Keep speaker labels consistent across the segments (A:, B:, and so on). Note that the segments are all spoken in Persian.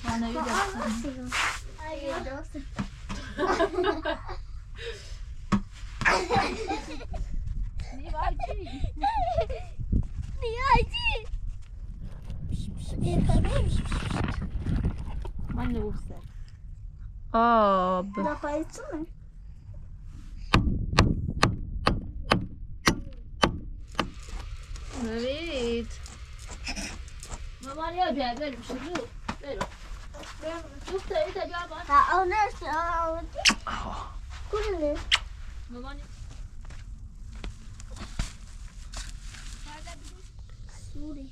A: معنوی دستم من نبوسه آب نوید مامان یاد بیاد بریم شروع بریم جفت دارید تا جا باید
B: کنه
A: مامان
B: سوری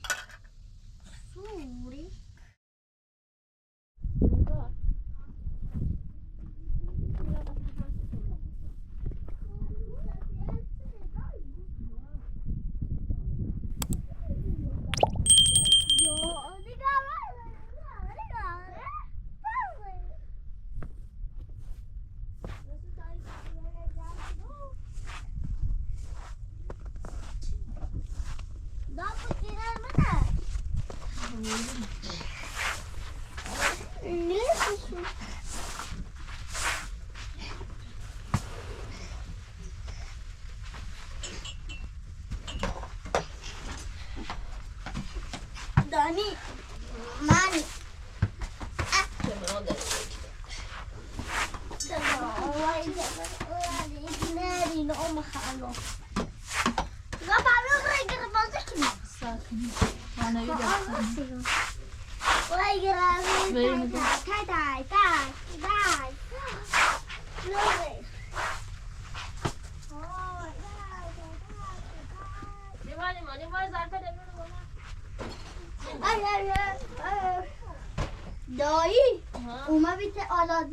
B: Dani, mani. دایی اوما بیت آلاد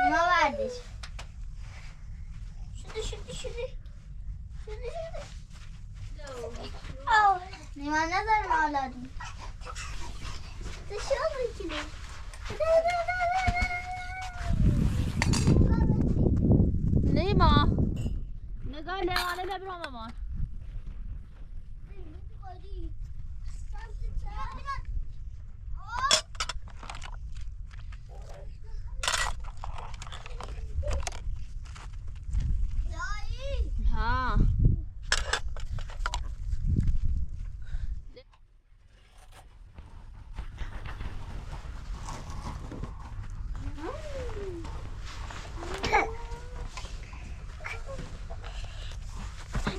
B: ما بردش شده نیما نظر مالادی تو شو بکنی
A: نیما نگاه لیوانه لبرا مامان ها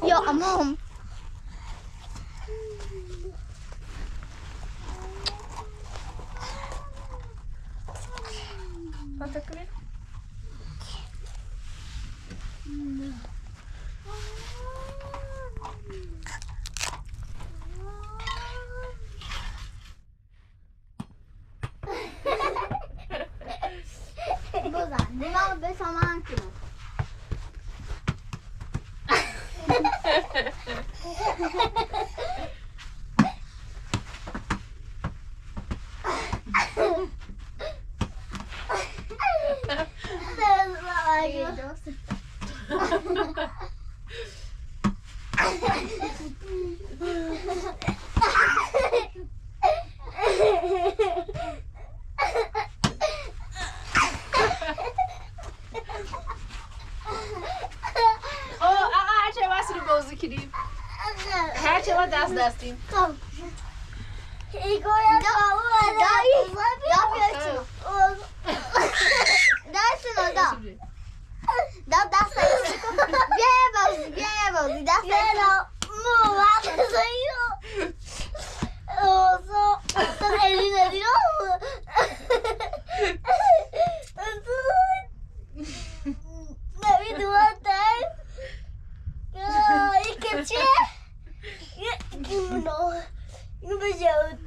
B: یا امام
A: فاتكري
B: بزن نیما به سامان کنم
A: هرچه ما دست دستیم
B: ایگویا دایی دا دست بیا بازی دست مو وقت زیرو اوزو خیلی ندیرو نمیدونم این که چه اینو بجاود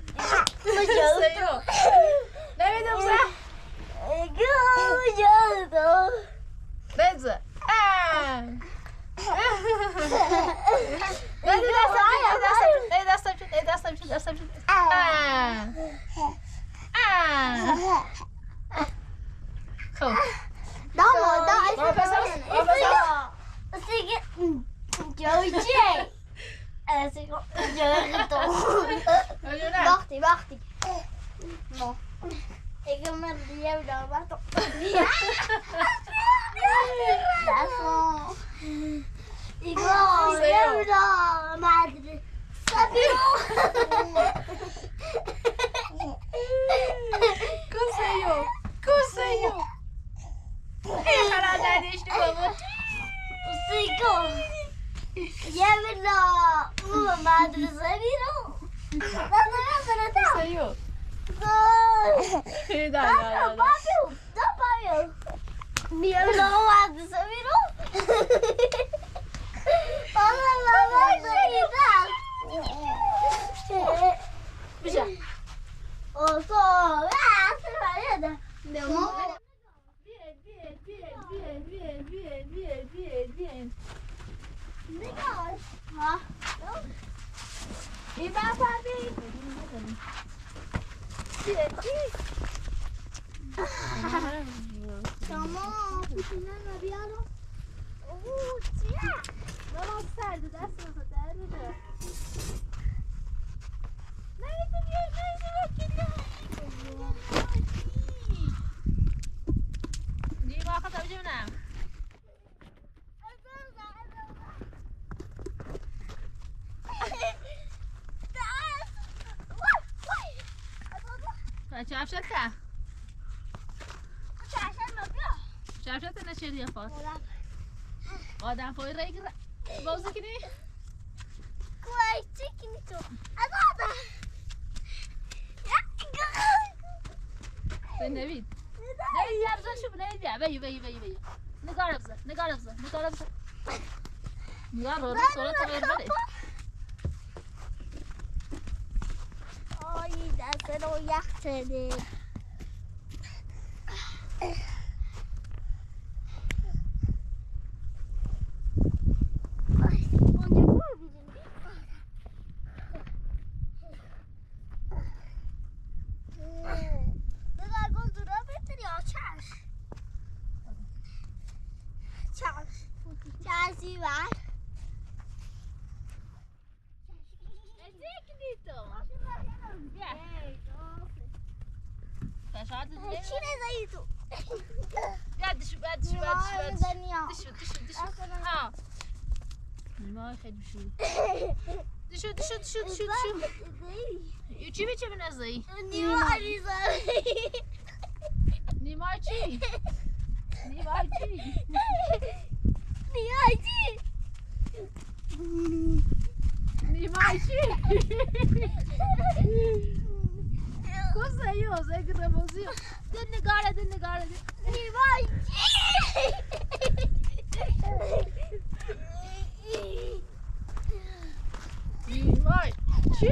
A: خب
B: وقتی no ik me río de vato igual madre sabio
A: کوسه خرادانش تو بابا
B: sigo llevela madre sabio
A: سیو
B: Tamam, piscinan abbiamo.
A: Non serve, adesso lo serve. Đi qua không tự chứ nào. شافشتها شافشتها نشيل يا فاط قادم فوق ريق بوزك دي
B: كويس تكنتو
A: نبيد نبيد يا بزر شوف نبيد يا بي نقار ابزر نقار رو صورة غير بدي
B: آی دست رو یخ شده چشی بر چی نزایی تو
A: دشو ها ما خیلی دشو چی به نزایی نیمای چی cosa io sei cremoso den nagara
B: نیمای
A: چی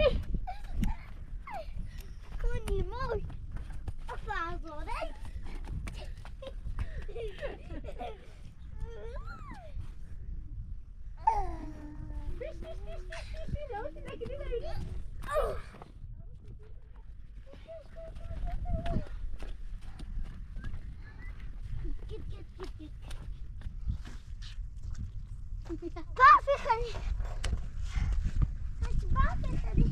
B: نیمای فرزانه بافي خلي بافي خلي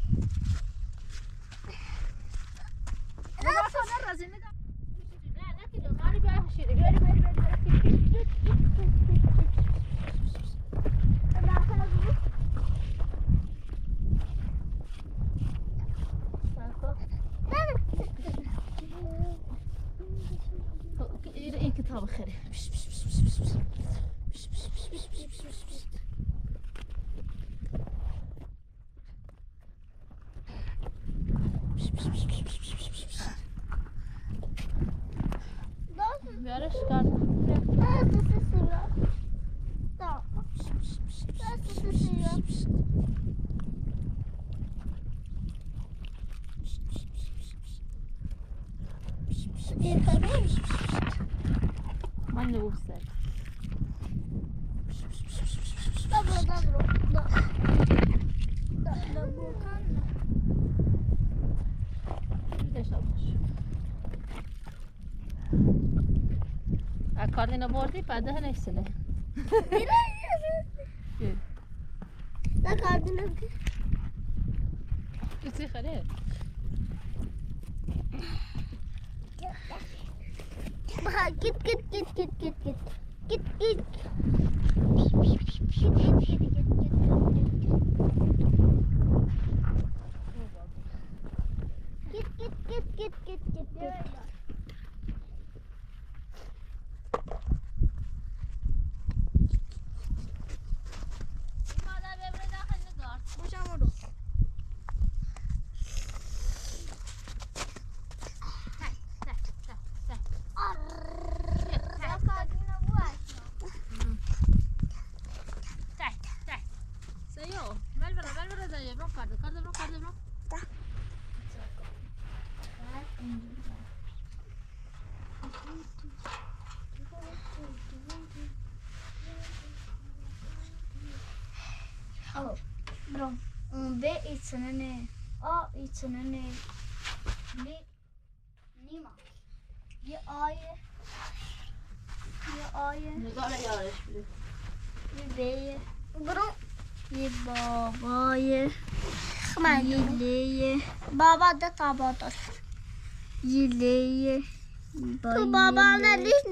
A: كتاب خير Biarăși card.
B: Da.
A: Man ne vursa.
B: Dobro. Da, bukan.
A: Bir de çalış. کارتینا بردی بعد ده نکسله
B: نه کارتینا
A: چی خره
B: Git git git git git git. Git git. Git.
A: مادر ببره داخل نگار
B: خوشم رو. Bra. B içine A içine ne? Nima. Ye A'ye.
A: نگار یارش بده
B: Ye B'ye. Bro. Ye babaya. Ye L'ye. Baba da tabadır. Ye L'ye. Tu babanın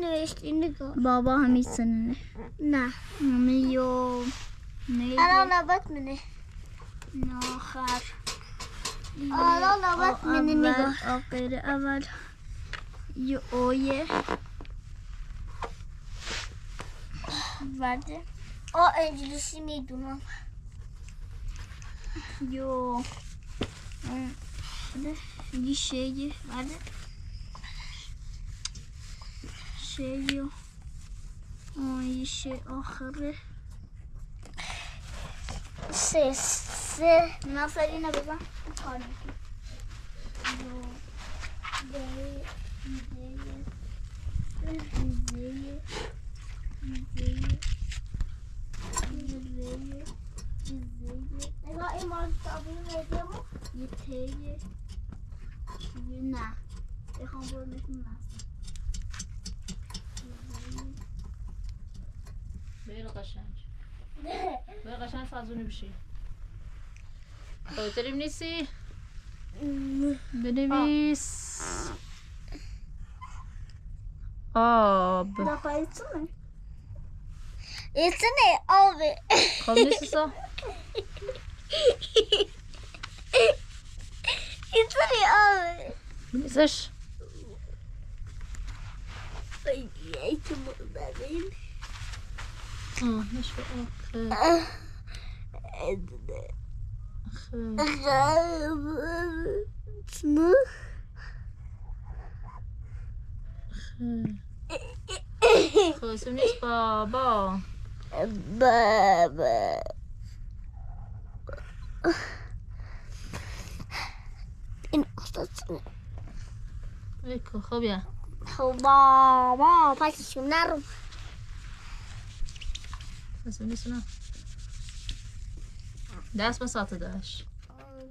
B: ne işini gör. Baba hamisini. Ne? Hamiyo. Ana nabat mı ne? Nahar. Ana nabat mı ne nigah? Akire evvel. Ye O'ye. Verdi. O öncülüsü میدونم. Yo. یه شیه verdi. Şey یه şey آخره. سه nasıl yine baba? Yo. Nega imar tabini veriyor mu? Yeteği. Ne? Ekran görmesin
A: بیر قشنگ بیر قشنگ سازونی بشی خواهی تریم نیستی؟ بنویس آب
B: Daha içsene. İçsene abi.
A: خب نیستی
B: İçsene abi.
A: نیستش
B: İçim burada değil.
A: نشو خیلی
B: Ne?
A: خب اسم نیست بابا
B: Baba. این اساسه.
A: ایکو خب یا
B: Baba. Paşım nerum?
A: اسم نیست نه دست مساعده داشت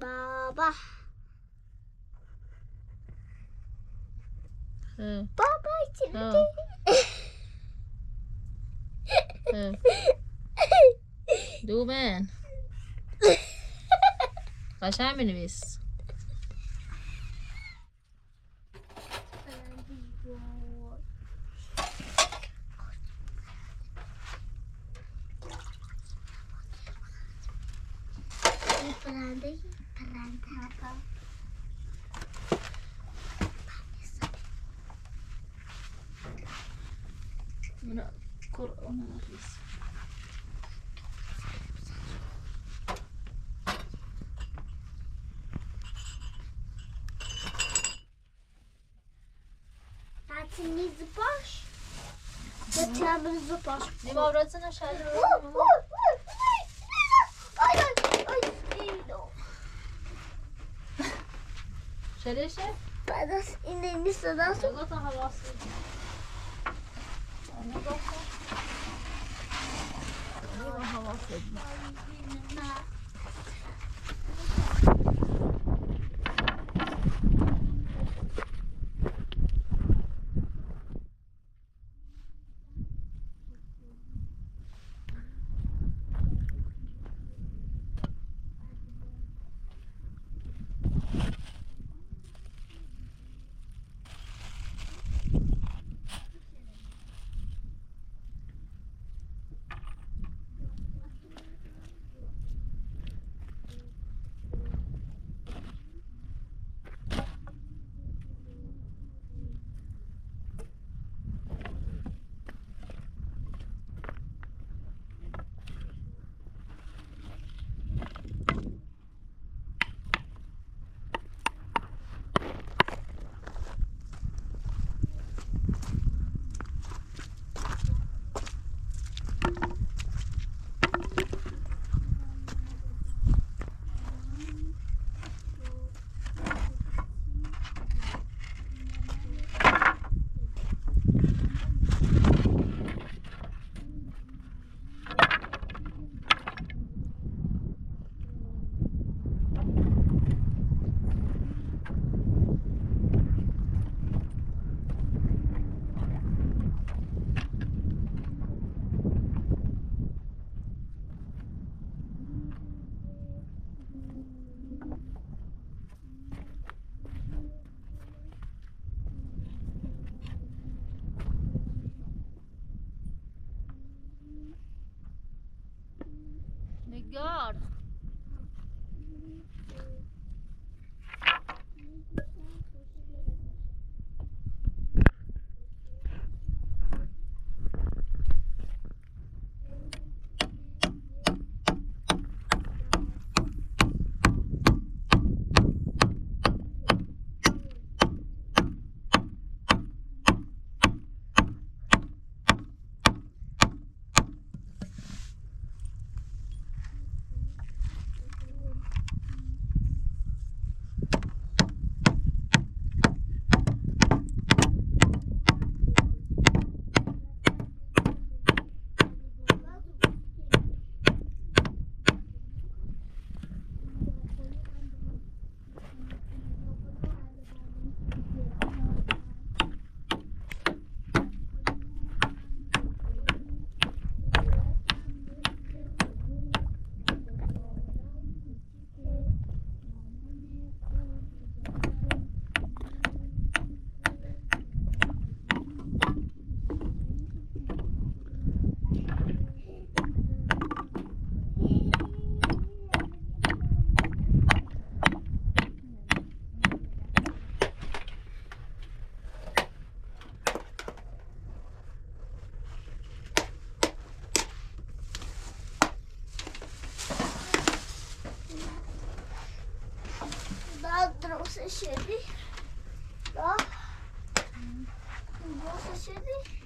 B: Baba.
A: خیلی
B: Baba için.
A: دوبن قشنگ بنویس
B: Prende.
A: من قرآن نفیس
B: Tatilini zıplaş. Tatilini zıplaş.
A: Nima avratsana şahidi
B: Ay.
A: شریشه؟
B: بعد از این نیست دست.
A: نگاه تا حواسی نگاه کن نگاه حواسی نگار
B: درست شدی؟ لا درست شدی؟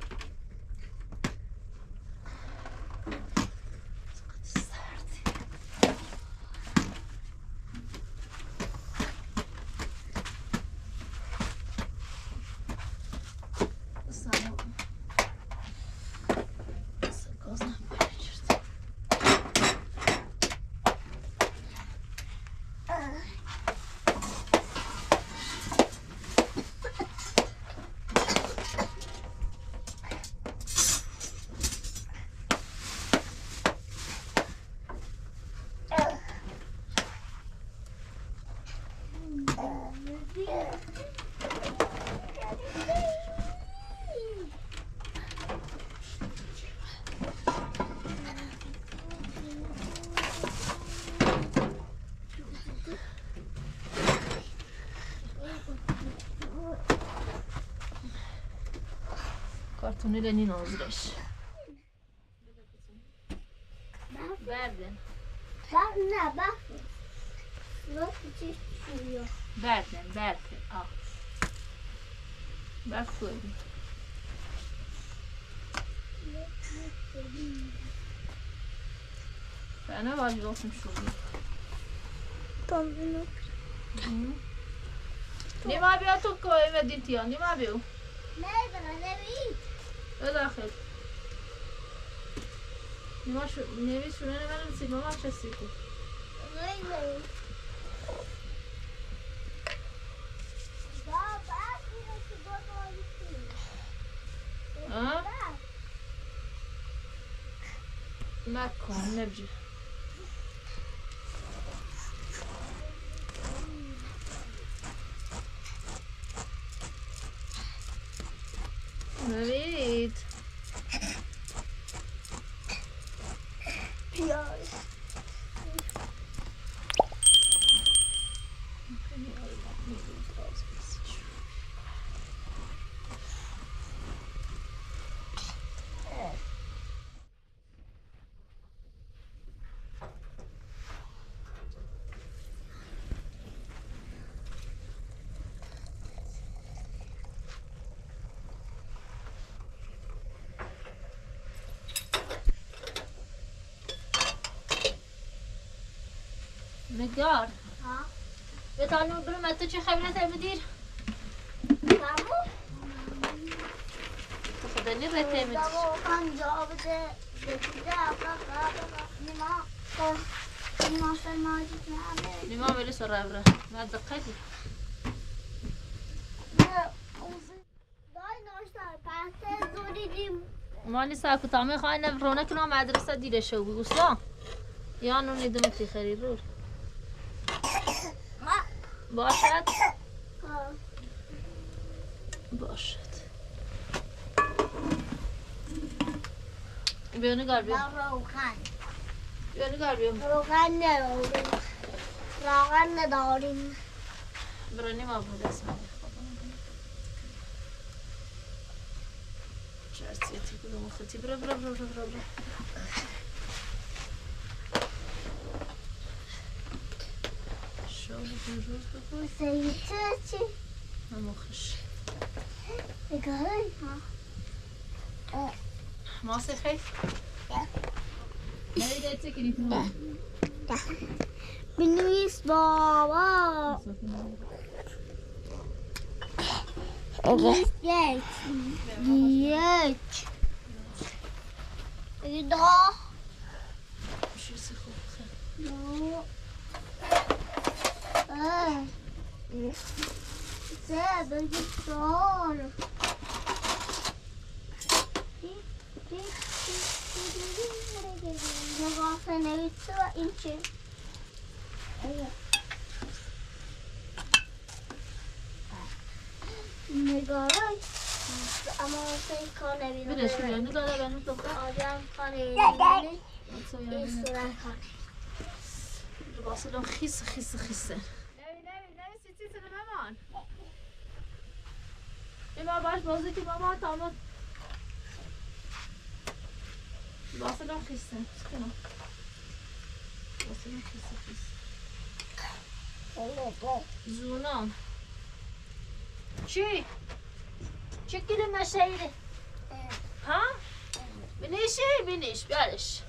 A: کارتونی لنی نازرش بردن
B: نه
A: بردن آه برد سویدی بنا والی روشم شوری
B: تامینو
A: نیما بیا تو کوی ودیتی ها نیما بیو
B: نه نوید
A: داخل نیما شو نوید شونه نمیدونم سیما ما چه سیکو
B: نه
A: نکن نبجی نوید
B: پیاز
A: نگار
B: ها
A: بتانو برم تو چه خبرت بدیر
B: کامو
A: تو خدانی رته بدیر
B: پنجاب ده نیما فرمایید نه
A: نیما ولی سر ربره ما دقتی
B: دای ناشتار پس زوریدیم
A: مالی ساکو تامی خواهی نفرونه کنم مدرسه دیره شو بگوسلا یا نون نیدم تی خرید رو باشد باشد بیا نگار بیا
B: روخن
A: بیا نگار بیا
B: روغن نداریم روغن نداریم
A: برانی ما بود اسم چرسیتی کدوم خطی برا شاید روز بخوری
B: زیته چی؟
A: نموخش
B: نگاهی ها
A: ماسه خیلی نویده چه کنی تو
B: بنویس بابا یک دو
A: چیزی خوب خیلی
B: دو سه دیگه چهار نگاه نویسه و این چه نگاه اما این کار نبیده
A: بدش بیا نگاه بنو دختر
B: آدم کار نبیده این صورت کار
A: باسه خیسه نوی سیتی سنه مامان بیا باش بازی که مامان تامون باسه خیسه سکنم باسه خیسه زونام چی؟ چه کلمه شهیره؟ ها؟ بینیش بیارش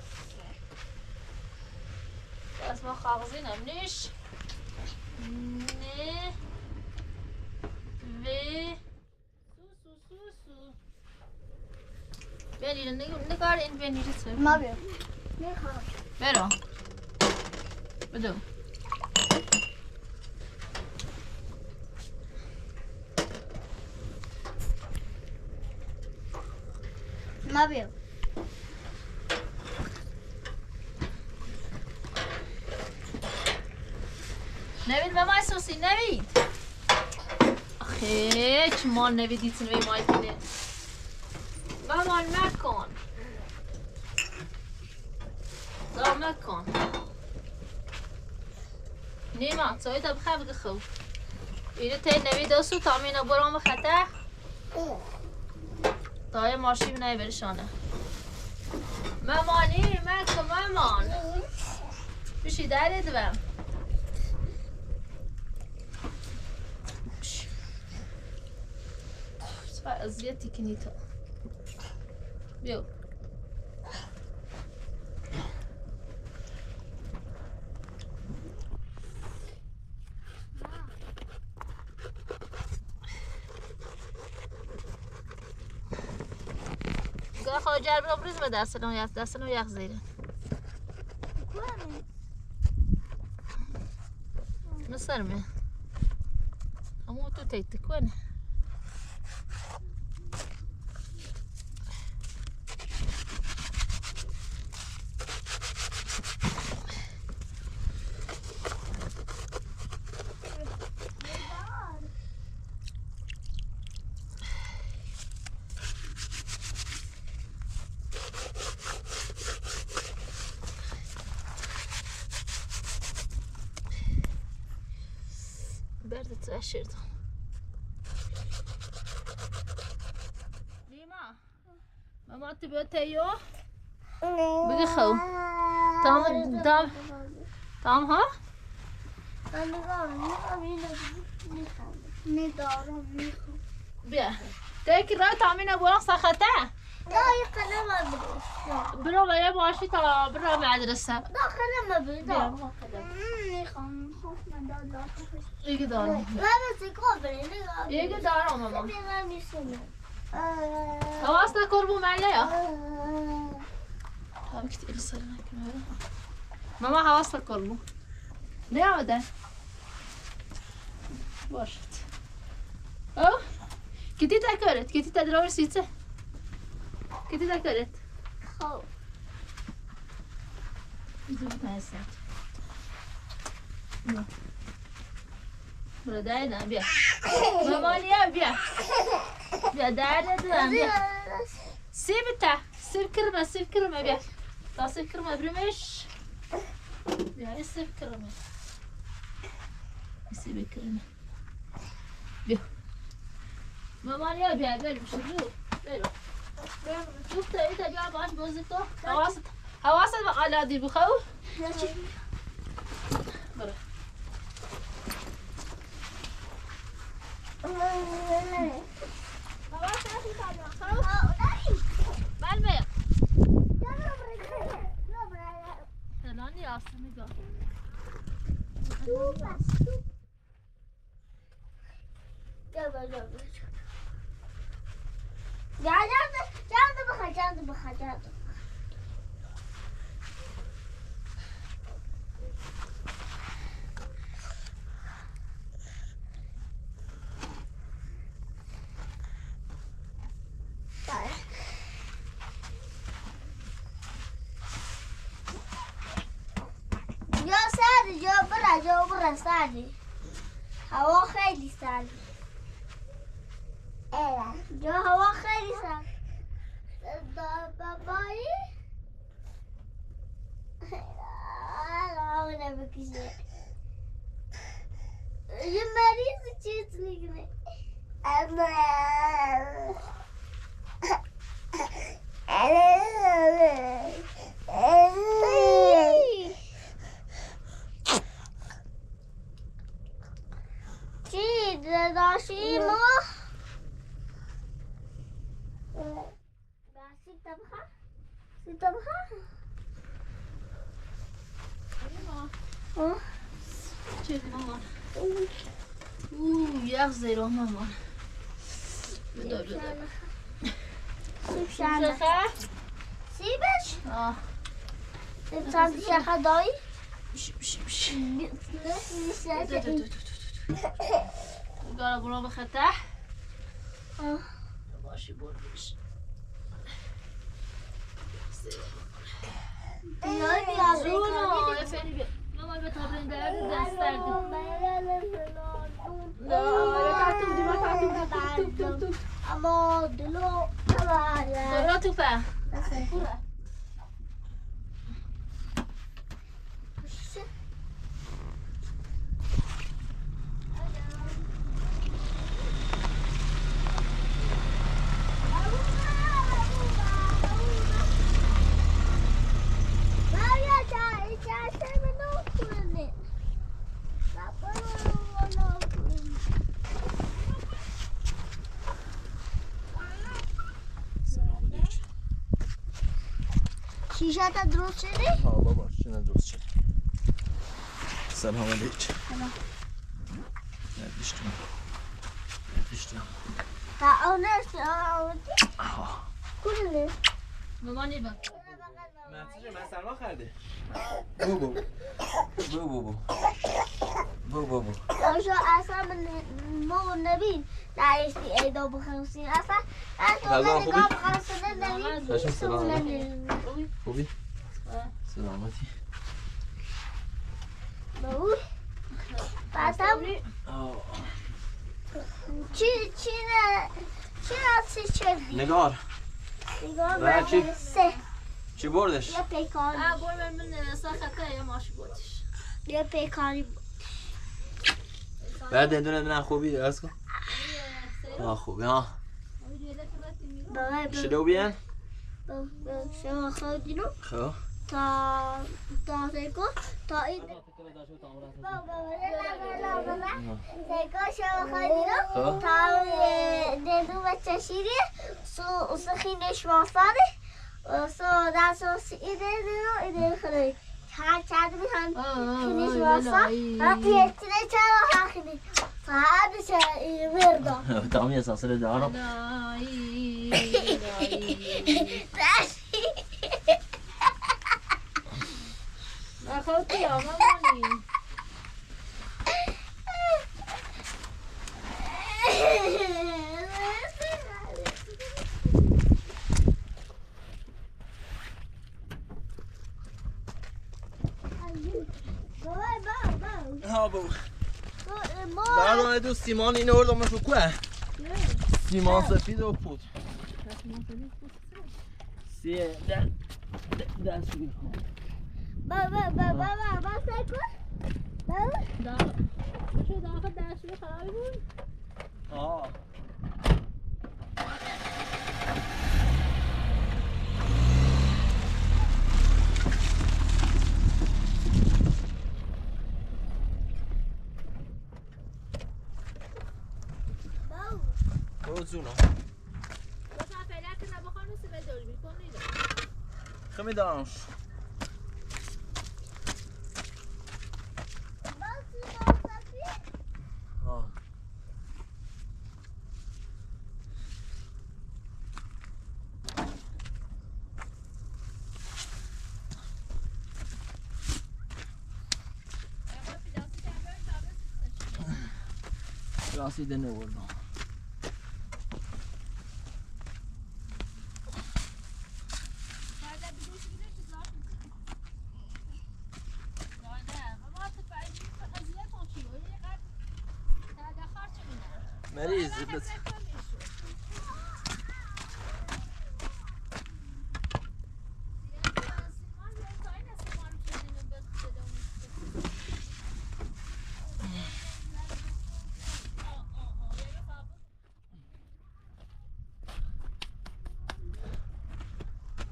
A: بس ما خاغزینم نیش نه و سو بینی نگار این بینی ریسه
B: ما بیم میخوام
A: برو بدو
B: ما بیم
A: نوید به ما سوسی نوید آخه چه مال نویدی تنوی مال کنه مامان مکن دا مکن نیما سوی تا بخواه بگه خوب ایره تای نوید دستو تامینه برام خطه تای ماشی بنای برشانه مامانی مکن مامان بشی داره دوام اذیتی کنی تو بیو گاه خواه جرب رو بریز به دستنو یک زیره نسرمه همون تو تیت کنه برد ترشیردم نیما ماما تو بیاد تایو بگه خو تام ها
B: ندارم
A: بیا تاکی را تامینه برام سخته
B: دای قلم بده
A: برو باید باشی تا برو مدرسه
B: دا قلم بده
A: بیا ما قدم
B: میخوام
A: ایگه دارم
B: من سیکو بره
A: ایگه دارم ماما
B: من میسونه
A: حواس نکن بو مله یا هم کتیر سر نکنه ماما حواس نکن بو نه آمده باشد او کتی تکارت کتی تدراور سیچه کتی تکارت
B: خب
A: زود هستم برو دایدم بیا مامانیا بیا بیا دایدم بیا سیب کرمه بیا تا سیب کرمه برمش بیا ایستی بکرمه ایستی بکرمه بیا مامان یا بیا بریم شروع بریم شوف تا ایتا بیا باش بازی تو حواست به آلادی بخو برو بلبه فلانی آسه نگاه
B: جانده بخواه جا برا سردی هوا خیلی سرد جا هوا خیلی سرد بابایی آمونه بکشه یه مریض چیز میگنه چی داشتی ما؟ سیب تبخه؟
A: چه مامان یخ زیرا مامان بدا
B: سیب شنخه؟ سیبش؟ سیب چند شنخه دایی؟
A: بشی گارا برو بخطه باشی برو بشی زورا افری بیا ماما به تابرین درد دست دردی
B: اما دلو نباره
A: برو توپه
B: شیشه تا درست شده؟
C: ها بابا شنه درست شد سلام علیکم ندیشتم
B: تا آنرسی کنه
A: مامانی با
C: من سلمان خرده بو
B: آشا اصلا ما نبین درستی ایدا بخمسین اصلا
C: غذا خوبی؟
B: نگاه بخمسین نبین
C: باشم سلام خوبی؟ سلامتی
B: بو بعدم چی چردی؟
C: نگار
B: نگاه
C: چی؟
B: سه
C: چی بردش؟
B: یه پیکانی
A: برو من ساخته یا ماشی بودش
B: یه پیکانی
C: بعد دندونه خوبی درست کن خوبی ها شلو بیان
B: شما خودینو
C: خب
B: تا سیکو تا این سیکو شما خودینو تا دندو بچه شیری سو خینش واسانه سو دستو ایده خیلی چند میخوان خینش واسان پیتره چرا خیلی فهمش وردا
C: تامی اساسه دارم
A: نخواد بیا مامانی
C: ها بابا بعد آنه دو سیمان این اردم شو کوه سیمان سفید و پود سیه ده شوید
B: بابا سکو بابا
A: بشه داخل دستشوی خرابی بود
C: آه برو جونم
A: بسا فعلا که نبخواه نسی به دوری بیکن نیدم
C: خمی دارمش آه راسیده نوردم مریض بس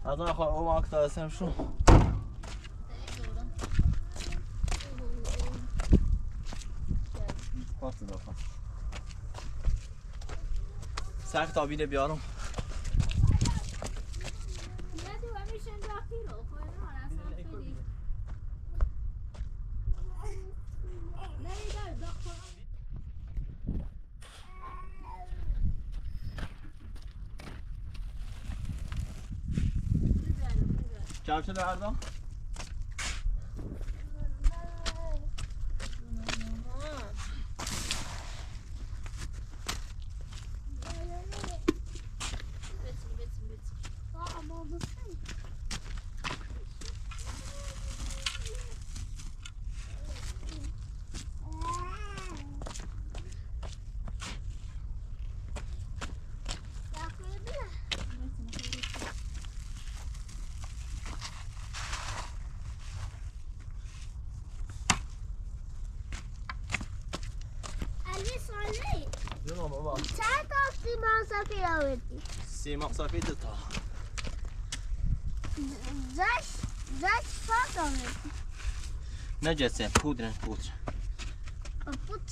C: از اون خواهر او ماکتا هستم شو پارت دافم سخت تابینه بیارم چند شده هردم؟ جونم بابا
B: چند تا سیمان سفید آوردی؟
C: سیمان سفید تا
B: زش فقط آوردی؟
C: نه جسه پودر
B: پود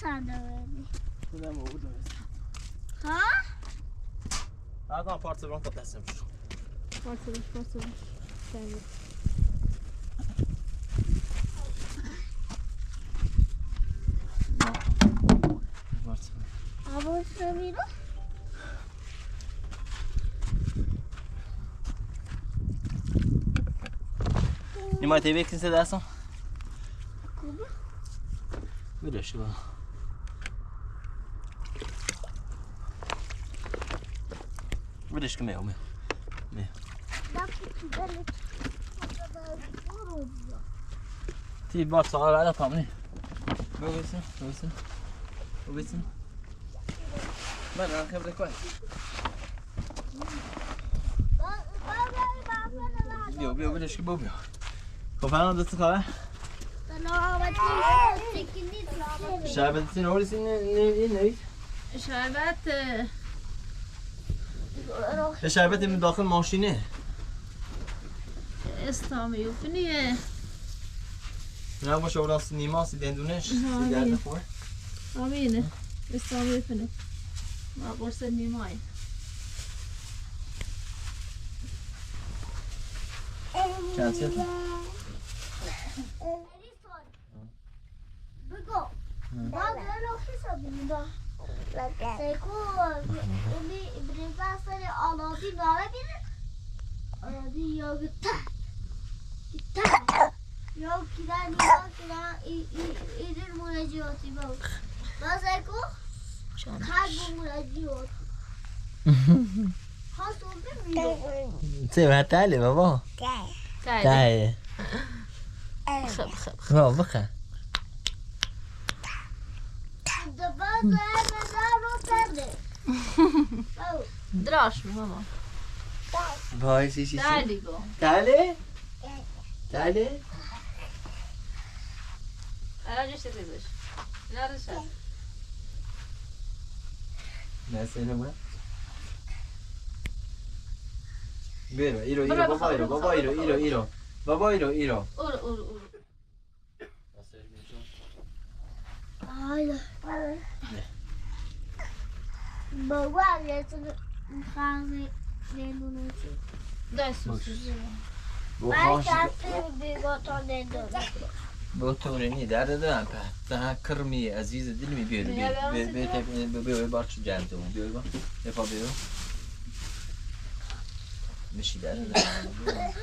B: چند آوردی؟
C: پودرم بود
B: ها؟
C: از آن پارت برام تا دستم شو
A: پارسلش
B: آبوش رو بیرو؟
C: این ماه تیبه کنسه دستم
B: خوبه؟
C: برش با برش که میام تی بار سوال بعد تامنی بگویسیم من الان خبره کنم بیا برش که بیا خب فرمان دست کاره شربت سین اولی سین نوید شربت من داخل ماشینه
A: استامی و فنیه
C: نه باشه اون نیما سی دندونش سیگرد خوبه
A: آمینه استامی و فنیه ما قرص نیمایی
C: چند سیت
B: بگو باز رو حساب میدم سیکو بریم سر آلادی ناره بیره آلادی یا گتا یا کدن ایدر منجیاتی باز سیکو خرب منجیاتی ها صبح میده
C: چه بحتاله بابا تایه خب بخن
A: دراش ماما
C: وای سی
A: دلی گو
C: تاله تاله
A: الان جوش تزیزش نرش هست
C: نسینه ما برو ایرو بابا ایرو
A: اورو
B: آیا بابا یه تو خانه نمونه چی
A: دای سوسیزی
B: من کسی بیگاتان نداره
C: بطورنی درد دارم ده کرمی عزیز دل می بیارو بیارو بارچ جردم بیارو یپا بیارو مشی درد دارم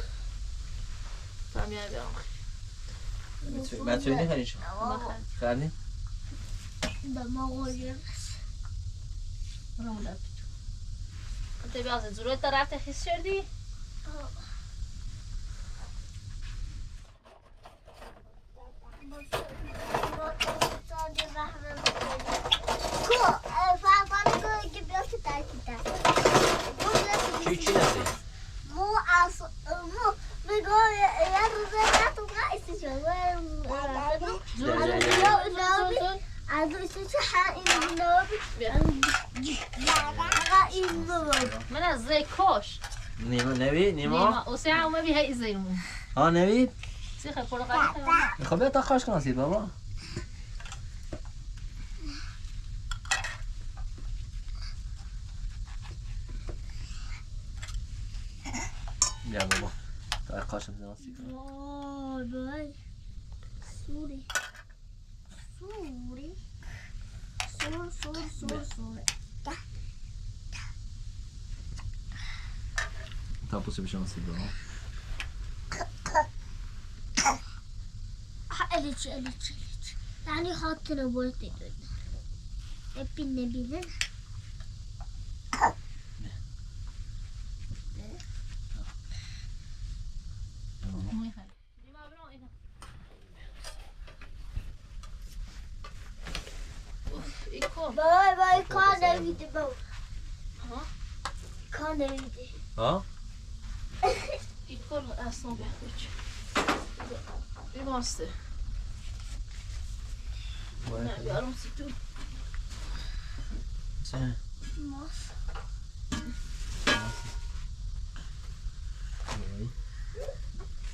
A: تامیه بیام
C: مطوری نخری شو خردی؟
B: به ما قویه
A: رونده انت بیازه زروی طرف تخیص شدی؟
C: چی نسی؟
B: مو میگه یه روزه نتون قایستی شد از ایستش این نوبی
A: من از زی کش
C: نیما
A: اوسی همه بی های زیمون
C: ها نوید؟
A: سیخه پرو قدیم
C: خب تا خوش کنسید بابا بیا بابا تا خوشم کنسید
B: وای سوری سور
C: تا پوسه بشم کنسید بابا
B: الیچ یعنی خاطر بود دیدن اپین نبیدن بای کار نمیده بابا کار نمیده
C: ها؟
A: این کل اصلا بخوچ این ماسته نه بیارم سی تو
C: چه؟
B: ماس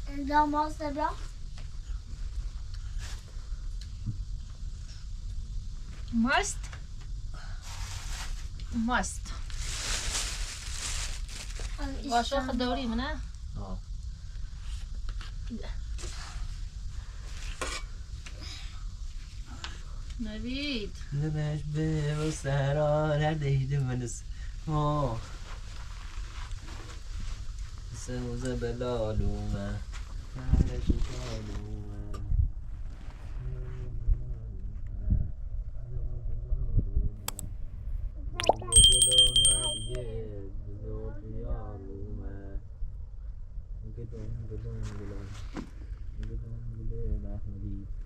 B: اینجا ماس نبیا
A: ماست باشاخ دوری منه
C: ها
A: نوید
C: نمش به و سرار هر دیده منس سوز بلالومه هرش بلالومه گلون